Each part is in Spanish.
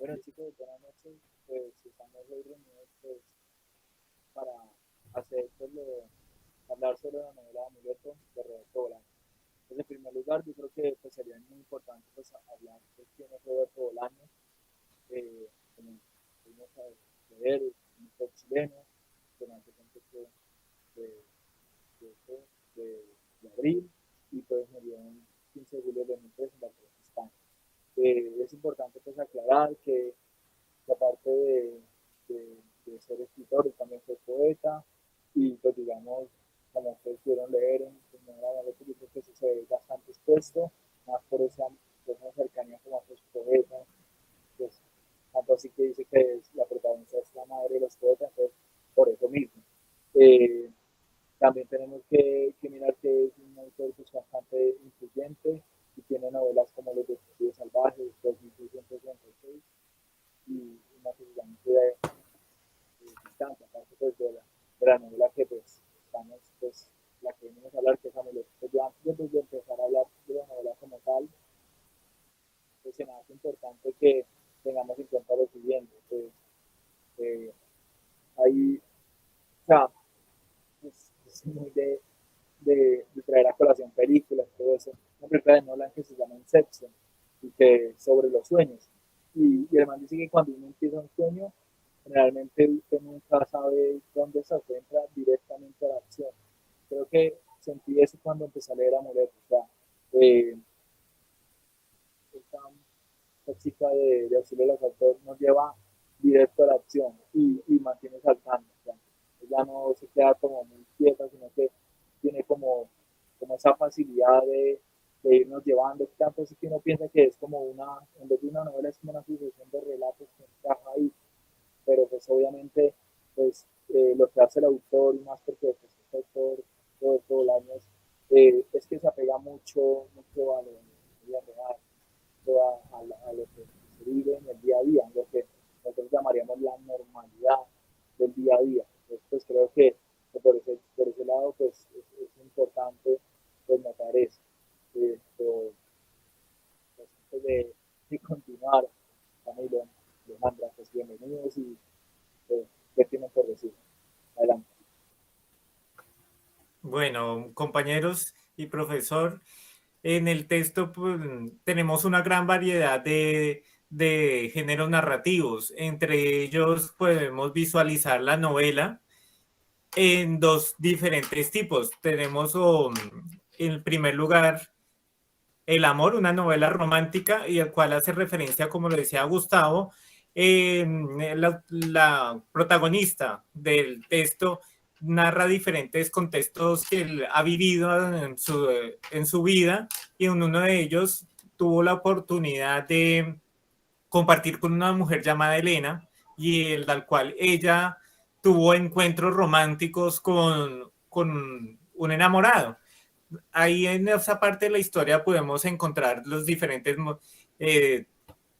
Bueno, chicos, buenas noches. Pues estamos hoy reunidos pues, para hacer, pues, hablar sobre la novela Amuleto de Roberto Bolaño. Pues, en primer lugar, yo creo que pues, sería muy importante pues, hablar de quién es Roberto Bolaño, como pudimos leer, un autor chileno, que nació el 28 de, de, de, de abril y pues murió el 15 de julio de 2003 en Barcelona, España. Es importante pues aclarar que aparte de ser escritor, y también fue poeta, y pues digamos, como ustedes pudieron leer en la novela, yo creo que se ve bastante expuesto, más por esa cercanía como a sus poetas, pues, tanto así que dice que la protagonista es la madre de los poetas, entonces, por eso mismo. Eh, También tenemos que mirar que es un autor pues, bastante influyente y tiene novelas como Los Detectives Salvajes, 2666, y una que se llama distancia, aparte pues, de la novela que pues, estamos, pues, la que venimos a hablar, que es Amuleto. Pues, yo antes de empezar a hablar de la novela como tal, pues se me hace importante que tengamos en cuenta lo siguiente, pues, eh, hay, o sea, es muy de traer a colación películas, todo eso. Una película de Nolan que se llama Inception, y que sobre los sueños. Y el man dice que cuando uno empieza un sueño, generalmente usted nunca sabe dónde se encuentra directamente a la acción. Creo que sentí eso cuando empecé a leer Amuleto. O sea, eh, esta, esta chica de auxilio de los autores nos lleva directo a la acción y mantiene saltando. O sea, ella no se queda como muy quieta, sino que tiene como esa facilidad de irnos llevando, tanto así que uno piensa que es como en vez de una novela, es como una sucesión de relatos que encaja ahí, pero pues obviamente pues lo que hace el autor y más porque pues, este autor todo el año es que se apega mucho a lo vida real, a lo que se vive en el día a día, lo que nosotros llamaríamos la normalidad del día a día. Entonces, pues creo que por ese lado pues es importante pues, notar eso. Esto, pues, antes de continuar, Camilo, Alejandra, pues bienvenidos y pues, ¿qué tienen por decir? Adelante. Bueno, compañeros y profesor, en el texto pues, tenemos una gran variedad de géneros narrativos. Entre ellos podemos visualizar la novela en dos diferentes tipos. Tenemos, en primer lugar, El amor, una novela romántica y el cual hace referencia, como lo decía Gustavo, la protagonista del texto narra diferentes contextos que él ha vivido en su vida, y en uno de ellos tuvo la oportunidad de compartir con una mujer llamada Elena, y el al cual ella tuvo encuentros románticos con un enamorado. Ahí en esa parte de la historia podemos encontrar los diferentes eh,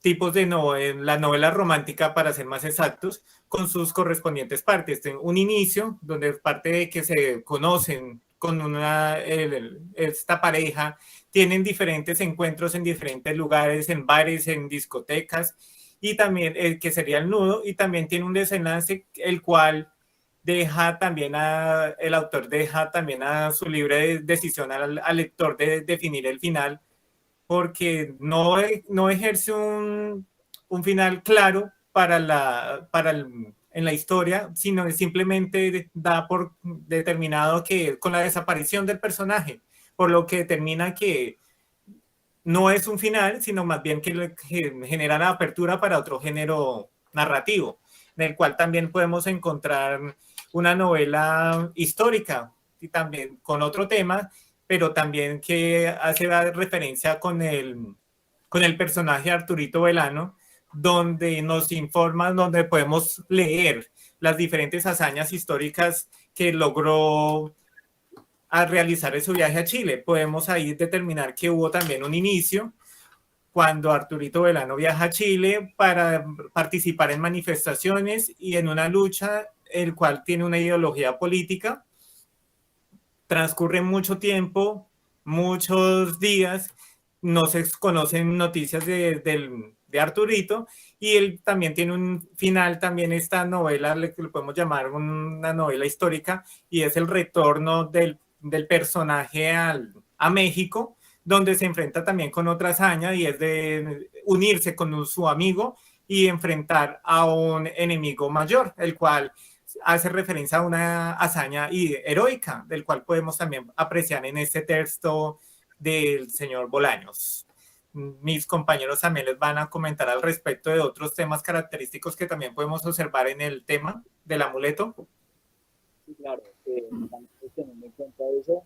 tipos de la novela romántica, para ser más exactos, con sus correspondientes partes. Un inicio, donde parte de que se conocen con esta pareja, tienen diferentes encuentros en diferentes lugares, en bares, en discotecas, y también el que sería el nudo, y también tiene un desenlace, el cual el autor deja también a su libre decisión al lector de definir el final, porque no ejerce un final claro en la historia, sino simplemente da por determinado que con la desaparición del personaje, por lo que determina que no es un final, sino más bien que genera la apertura para otro género narrativo, en el cual también podemos encontrar una novela histórica y también con otro tema, pero también que hace referencia con el personaje Arturito Velano, donde nos informa, donde podemos leer las diferentes hazañas históricas que logró a realizar su viaje a Chile. Podemos ahí determinar que hubo también un inicio cuando Arturito Velano viaja a Chile para participar en manifestaciones y en una lucha, el cual tiene una ideología política. Transcurre mucho tiempo, muchos días, no se conocen noticias de Arturito, y él también tiene un final, también esta novela, le podemos llamar una novela histórica, y es el retorno del personaje a México, donde se enfrenta también con otra hazaña, y es de unirse con su amigo y enfrentar a un enemigo mayor, el cual hace referencia a una hazaña heroica, del cual podemos también apreciar en este texto del señor Bolaños. Mis compañeros también les van a comentar al respecto de otros temas característicos que también podemos observar en el tema del amuleto. Sí, claro, también teniendo en cuenta eso,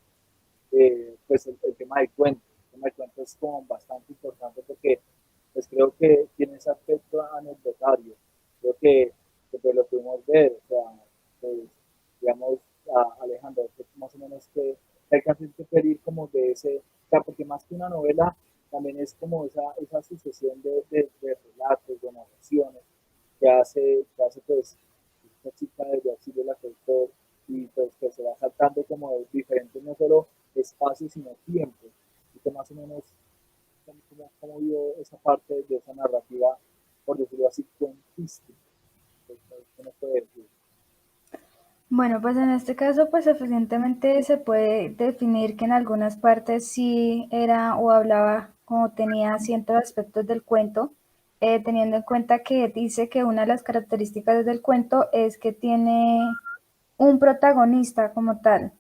pues el tema del cuento. El tema del cuento es como bastante importante porque pues creo que tiene ese aspecto anecdotario. Creo que pues lo pudimos ver, o sea, pues, digamos, Alejandro, pues, más o menos que alcanza a pedir como de ese, o sea, porque más que una novela, también es como esa sucesión de relatos, de narraciones que hace pues esta chica de Auxilio la autor y pues que se va saltando como de diferentes no solo espacios sino tiempos y que más o menos cómo vio esa parte de esa narrativa, por decirlo así, cuentística. ¿Qué nos puede decir? Bueno, pues en este caso, pues eficientemente se puede definir que en algunas partes sí era o hablaba como tenía ciertos aspectos del cuento, teniendo en cuenta que dice que una de las características del cuento es que tiene un protagonista como tal,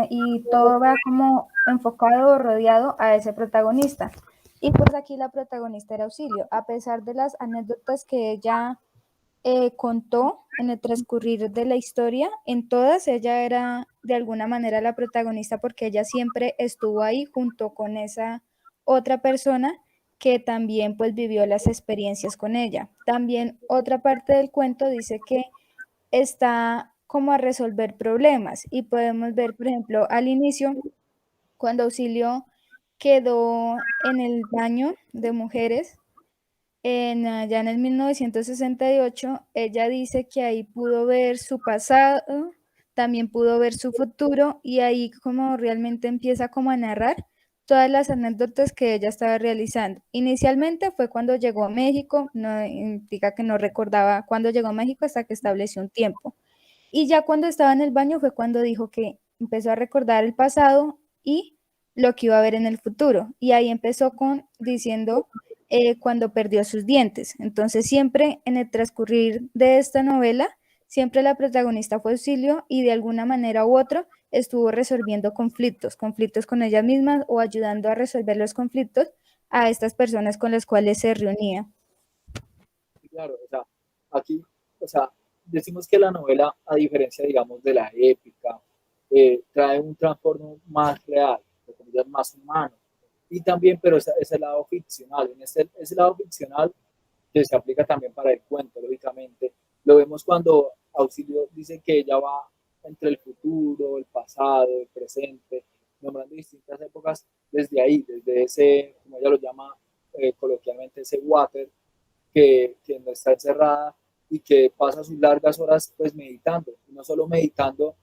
y todo va como enfocado o rodeado a ese protagonista. Y pues aquí la protagonista era Auxilio, a pesar de las anécdotas que ella contó en el transcurrir de la historia, en todas ella era de alguna manera la protagonista porque ella siempre estuvo ahí junto con esa otra persona que también pues vivió las experiencias con ella. También otra parte del cuento dice que está como a resolver problemas y podemos ver, por ejemplo, al inicio, cuando Auxilio quedó en el baño de mujeres, allá en el 1968, ella dice que ahí pudo ver su pasado, también pudo ver su futuro y ahí como realmente empieza como a narrar todas las anécdotas que ella estaba realizando. Inicialmente fue cuando llegó a México, no indica que no recordaba cuándo llegó a México hasta que estableció un tiempo. Y ya cuando estaba en el baño fue cuando dijo que empezó a recordar el pasado y lo que iba a ver en el futuro. Y ahí empezó con diciendo cuando perdió sus dientes. Entonces siempre en el transcurrir de esta novela, siempre la protagonista fue Auxilio y de alguna manera u otra estuvo resolviendo conflictos, conflictos con ella misma o ayudando a resolver los conflictos a estas personas con las cuales se reunía. Claro, o sea, aquí, o sea, decimos que la novela, a diferencia, digamos, de la épica, trae un trastorno más real, de comillas, más humano. Y también, pero ese lado ficcional, en ese lado ficcional que se aplica también para el cuento, lógicamente, lo vemos cuando Auxilio dice que ella va entre el futuro, el pasado, el presente, nombrando distintas épocas desde ahí, desde ese, como ella lo llama coloquialmente, ese water que no está encerrada y que pasa sus largas horas pues meditando, y no solo meditando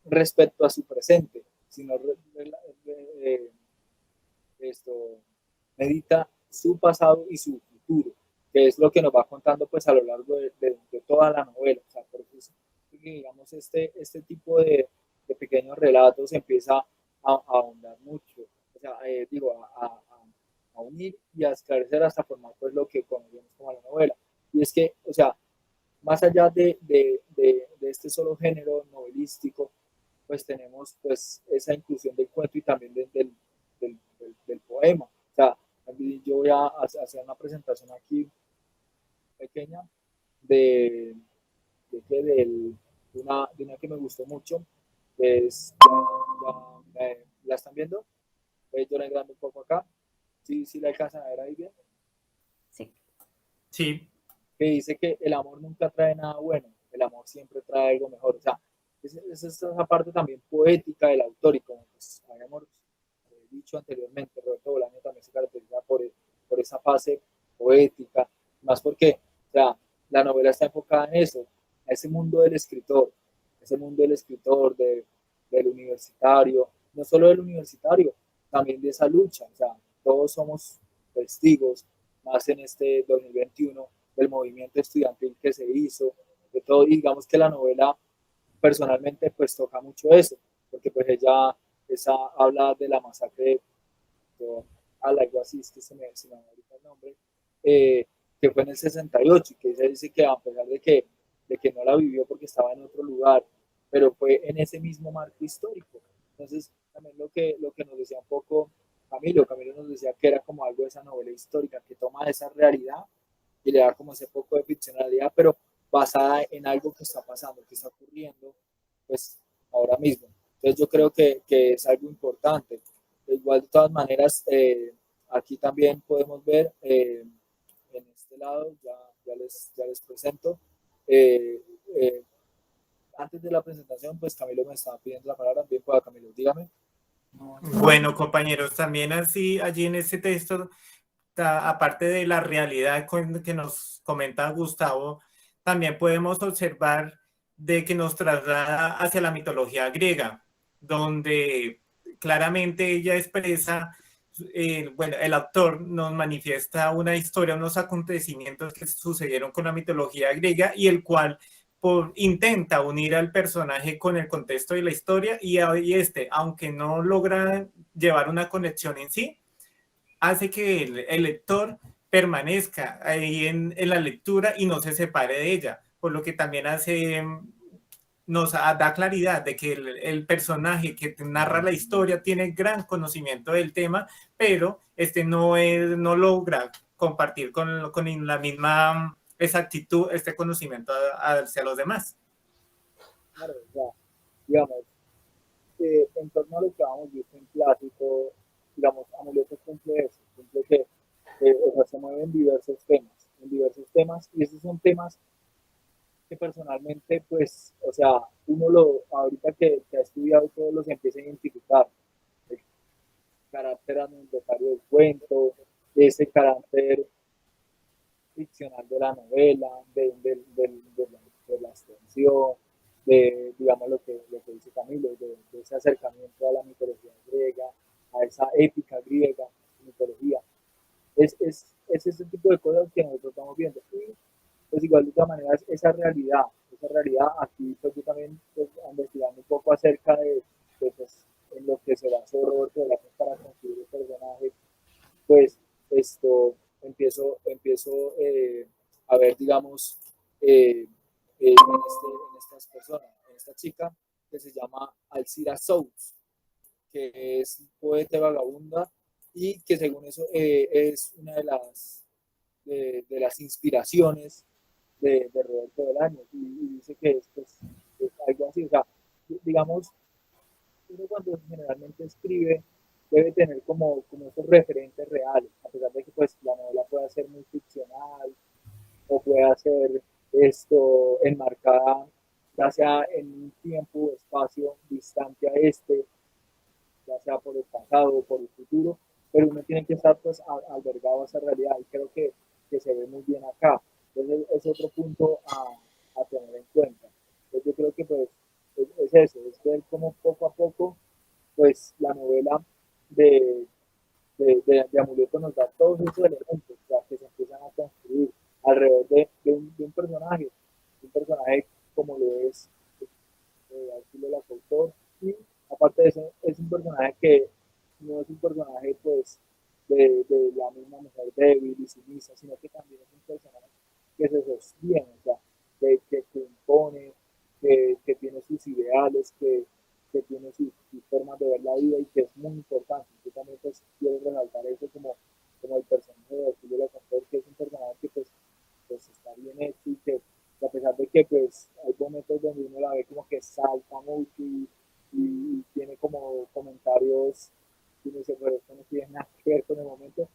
respecto a su presente, sino esto, medita su pasado y su futuro, que es lo que nos va contando pues a lo largo de toda la novela. O sea, por eso digamos este tipo de pequeños relatos empieza a ahondar mucho, o sea, digo, a unir y a esclarecer hasta formar pues lo que conocemos como la novela. Y es que, o sea, más allá de este solo género novelístico, pues tenemos pues esa inclusión del cuento y también del poema. O sea, yo voy a hacer una presentación aquí pequeña de, de una que me gustó mucho, que es, ¿la están viendo? Yo la engrando un poco acá, sí la alcanzan a ver ahí bien. Sí. Sí. Que dice que el amor nunca trae nada bueno, el amor siempre trae algo mejor. O sea, es esa parte también poética del autor y como pues, habíamos dicho anteriormente, Roberto Bolaño también se caracteriza por esa fase poética, más porque o sea, la novela está enfocada en eso, a ese mundo del escritor, del universitario, no solo del universitario, también de esa lucha, o sea, todos somos testigos más en este 2021, del movimiento estudiantil que se hizo, de todo, y digamos que la novela personalmente pues toca mucho eso, porque pues esa habla de la masacre de algo así, es que se me ahorita el nombre, que fue en el 68, y que se dice que a pesar de que no la vivió porque estaba en otro lugar, pero fue en ese mismo marco histórico. Entonces, también lo que nos decía un poco Camilo nos decía que era como algo de esa novela histórica, que toma esa realidad y le da como ese poco de ficcionalidad, pero basada en algo que está pasando, que está ocurriendo, pues ahora mismo. Entonces yo creo que es algo importante. Igual de todas maneras, aquí también podemos ver, en este lado, ya les presento. Eh, eh, Antes de la presentación, pues Camilo me estaba pidiendo la palabra, bien pueda Camilo, dígame. Bueno, compañeros, también así allí en ese texto, aparte de la realidad que nos comenta Gustavo, también podemos observar de que nos traslada hacia la mitología griega, donde claramente ella expresa, bueno, el autor nos manifiesta una historia, unos acontecimientos que sucedieron con la mitología griega y el cual intenta unir al personaje con el contexto de la historia y aunque no logra llevar una conexión en sí, hace que el lector permanezca ahí en la lectura y no se separe de ella, por lo que también nos da claridad de que el personaje que narra la historia tiene gran conocimiento del tema, pero no logra compartir con la misma exactitud este conocimiento hacia los demás. Claro, o sea, digamos, en torno a lo que habíamos visto en clásico, digamos, Amuleto cumple eso, cumple que o sea, se mueve en diversos temas, y esos son temas que personalmente, pues, o sea, ahorita que ha estudiado todos los empieza a identificar el carácter anecdotario del cuento, ese carácter ficcional de la novela, de la extensión, de, digamos, lo que dice Camilo, de ese acercamiento a la mitología griega, a esa épica griega, mitología. Es ese tipo de cosas que nosotros estamos viendo. Y pues igual de todas maneras, esa realidad aquí pues yo también pues, investigando un poco acerca de pues, en lo que se basó Roberto Velázquez para construir el personaje, pues empiezo a ver, digamos, en estas personas, en esta chica que se llama Alcira Sous, que es poeta vagabunda y que según eso es una de las inspiraciones de Roberto Bolaños y dice que es algo así, o sea, digamos, uno cuando generalmente escribe debe tener como esos referentes reales, a pesar de que pues la novela pueda ser muy ficcional o pueda ser enmarcada ya sea en un tiempo o espacio distante a ya sea por el pasado o por el futuro, pero uno tiene que estar pues albergado a esa realidad y creo que se ve muy bien acá. Entonces es otro punto a tener en cuenta. Entonces yo creo que pues es eso, es ver cómo poco a poco pues la novela de, de Amuleto nos da todos esos elementos ya que se empiezan a construir alrededor de un personaje como lo es Alcilo la autor y aparte de eso es un personaje que no es un personaje pues de la misma mujer débil y sumisa, sino que también es un personaje que se sostiene, o sea, que impone, que tiene sus ideales, que tiene sus formas de ver la vida y que es muy importante. Yo también pues quiero resaltar eso como el personaje de Alcilo la autor, que es un personaje que pues está bien hecho y que a pesar de que pues hay momentos donde uno la ve como que salta mucho y tiene como comentarios y uno dice, pero esto no tiene nada que ver con el momento,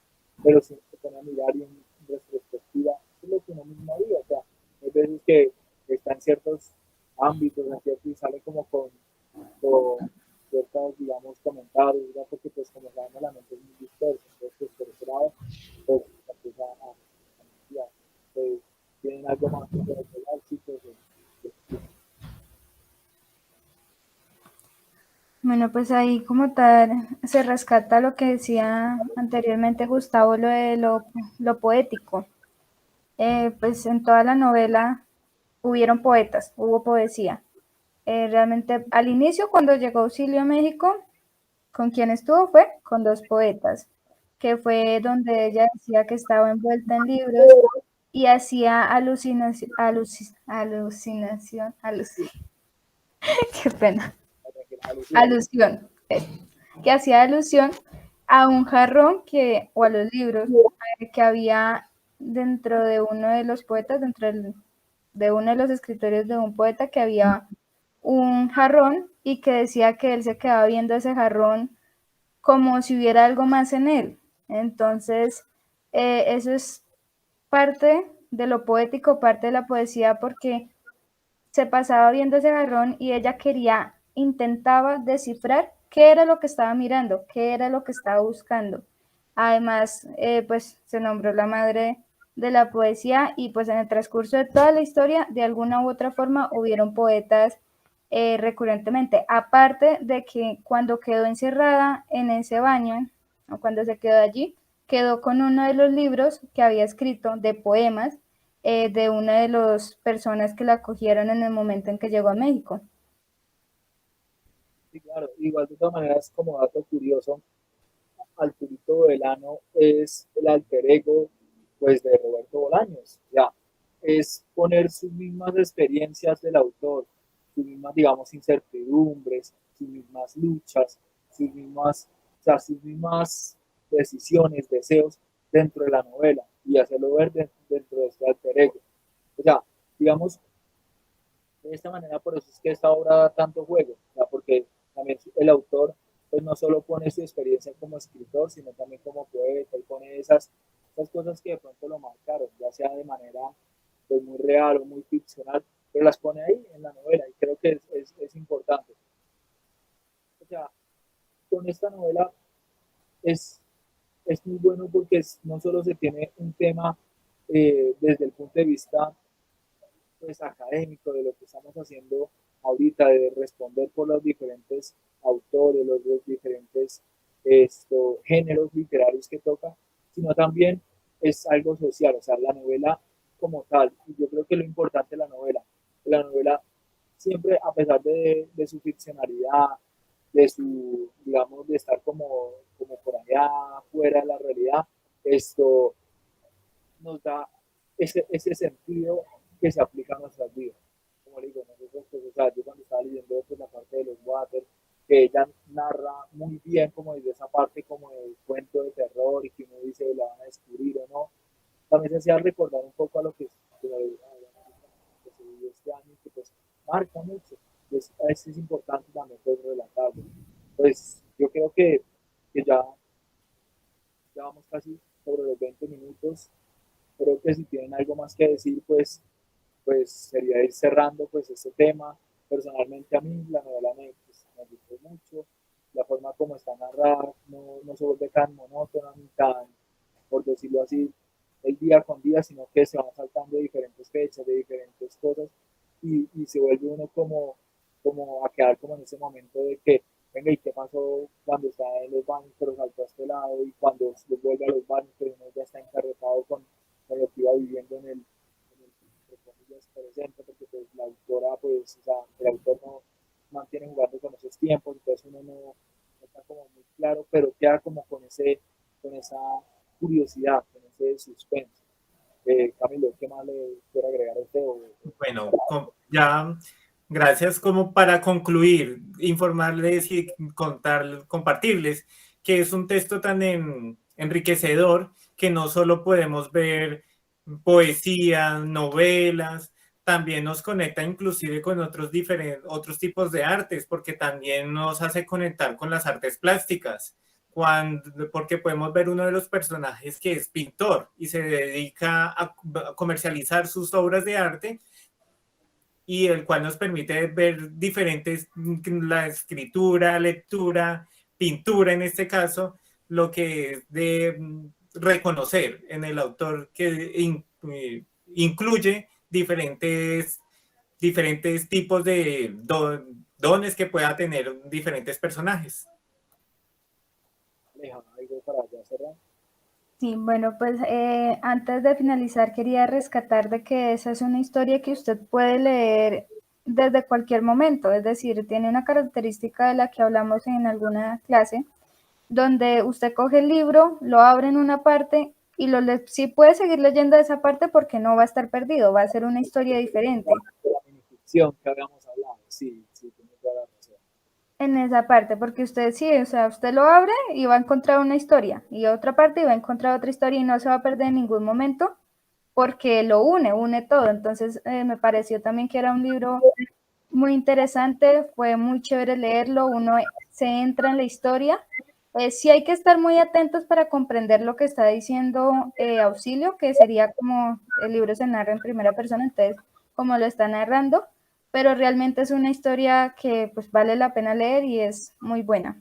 pero si se pone a mirar y en retrospectiva, es lo que uno mismo haría, o sea, hay veces que está en ciertos ámbitos, en cierto, y sale como con ciertos, digamos, comentarios, ¿verdad? Porque pues como sabemos la mente es muy dispersa, entonces pues por ese lado, pues empieza a cambiar. Pues, tienen algo más que agregar, chicos. Bueno, Bueno, pues ahí como tal se rescata lo que decía anteriormente Gustavo, lo de lo poético. Pues en toda la novela hubieron poetas, hubo poesía. Realmente al inicio cuando llegó Auxilio a México, con quien estuvo fue con dos poetas, que fue donde ella decía que estaba envuelta en libros y hacía qué pena, Alusiones. alusión, que hacía alusión a un jarrón que, o a los libros que había dentro de uno de los poetas, de uno de los escritorios de un poeta, que había un jarrón y que decía que él se quedaba viendo ese jarrón como si hubiera algo más en él. Entonces, eso es parte de lo poético, parte de la poesía, porque se pasaba viendo ese jarrón y ella intentaba descifrar qué era lo que estaba mirando, qué era lo que estaba buscando. Además, pues se nombró la madre de la poesía y pues en el transcurso de toda la historia, de alguna u otra forma, hubieron poetas recurrentemente. Aparte de que cuando quedó encerrada en ese baño, o cuando se quedó allí, quedó con uno de los libros que había escrito de poemas de una de las personas que la acogieron en el momento en que llegó a México. Sí, claro, igual de todas maneras, como dato curioso, Arturito Velano es el alter ego pues, de Roberto Bolaños. Ya, es poner sus mismas experiencias del autor, sus mismas, digamos, incertidumbres, sus mismas luchas, sus mismas, o sea, sus mismas decisiones, deseos dentro de la novela y hacerlo ver dentro de este alter ego. O sea, digamos, de esta manera, por eso es que esta obra da tanto juego, ¿verdad? Porque también el autor pues no solo pone su experiencia como escritor, sino también como poeta, y pone esas cosas que de pronto lo marcaron, ya sea de manera pues, muy real o muy ficcional, pero las pone ahí en la novela y creo que es importante. O sea, con esta novela es, es muy bueno porque no solo se tiene un tema desde el punto de vista pues, académico de lo que estamos haciendo ahorita, de responder por los diferentes autores, los diferentes géneros literarios que toca, sino también es algo social, o sea, la novela como tal, y yo creo que lo importante de la novela siempre, a pesar de su ficcionalidad, de su, digamos, de estar como por allá, fuera de la realidad, esto nos da ese sentido que se aplica a nuestras vidas. Como le digo, nosotros, pues, o sea, yo cuando estaba leyendo pues, la parte de los water, que ella narra muy bien como desde esa parte como de cuento de terror y que uno dice la van a descubrir o no, también se hacía recordar un poco a lo que se vivió este año y que pues marca mucho. Pues, es importante también pues, relatarlo. Pues yo creo que ya vamos casi sobre los 20 minutos. Creo que si tienen algo más que decir, pues sería ir cerrando pues este tema. Personalmente a mí la novela me gustó mucho, la forma como está narrada no se vuelve tan monótona ni tan, por decirlo así, el día con día, sino que se van saltando de diferentes fechas, de diferentes cosas y se vuelve uno como a quedar como en ese momento de que, venga, ¿y qué pasó cuando está en los baños, pero saltó a este lado? Y cuando vuelve a los baños, pero uno ya está encarretado con lo que iba viviendo entre comillas, presente, porque pues, la autora, pues, o sea, el autor no mantiene jugando con esos tiempos, entonces uno no está como muy claro, pero queda como con esa curiosidad, con ese suspenso. Camilo, ¿qué más le quiero agregar a usted? Bueno, ya gracias como para concluir, informarles y compartirles que es un texto tan enriquecedor que no solo podemos ver poesía, novelas, también nos conecta inclusive con otros tipos de artes, porque también nos hace conectar con las artes plásticas. Porque podemos ver uno de los personajes que es pintor y se dedica a comercializar sus obras de arte y el cual nos permite ver diferentes, la escritura, lectura, pintura en este caso, lo que es de reconocer en el autor que incluye diferentes tipos dones que pueda tener diferentes personajes. Aleja, algo para ya cerrar. Sí, bueno, pues antes de finalizar quería rescatar de que esa es una historia que usted puede leer desde cualquier momento, es decir, tiene una característica de la que hablamos en alguna clase, donde usted coge el libro, lo abre en una parte y sí puede seguir leyendo esa parte porque no va a estar perdido, va a ser una historia diferente. De la minificción que habíamos hablado, sí, sí, tienes toda la razón. En esa parte, porque usted sí, o sea, usted lo abre y va a encontrar una historia, y otra parte y va a encontrar otra historia y no se va a perder en ningún momento porque lo une todo. Entonces me pareció también que era un libro muy interesante, fue muy chévere leerlo, uno se entra en la historia. Sí hay que estar muy atentos para comprender lo que está diciendo Auxilio, que sería como el libro se narra en primera persona, entonces como lo está narrando, pero realmente es una historia que pues vale la pena leer y es muy buena.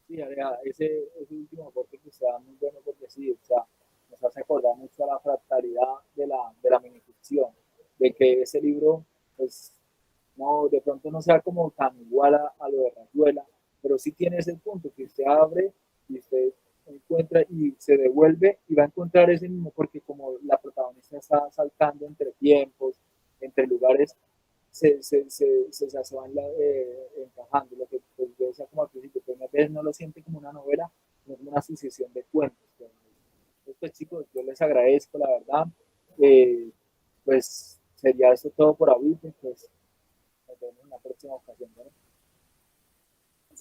Sí, Aleja, ese último aporte que usted da muy bueno porque sí, o sea, nos hace acordar mucho a la fractalidad de la minificción, de que ese libro, pues, no, de pronto no sea como tan igual a lo de Rayuela, pero sí tiene ese punto que usted abre y usted encuentra y se devuelve y va a encontrar ese mismo, porque como la protagonista está saltando entre tiempos, entre lugares, se van encajando. Lo que pues, yo decía como al principio, que a veces no lo siente como una novela, sino como una sucesión de cuentos. Entonces, pues chicos, yo les agradezco, la verdad. Pues sería eso todo por ahorita, pues nos vemos en la próxima ocasión.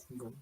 ¿No?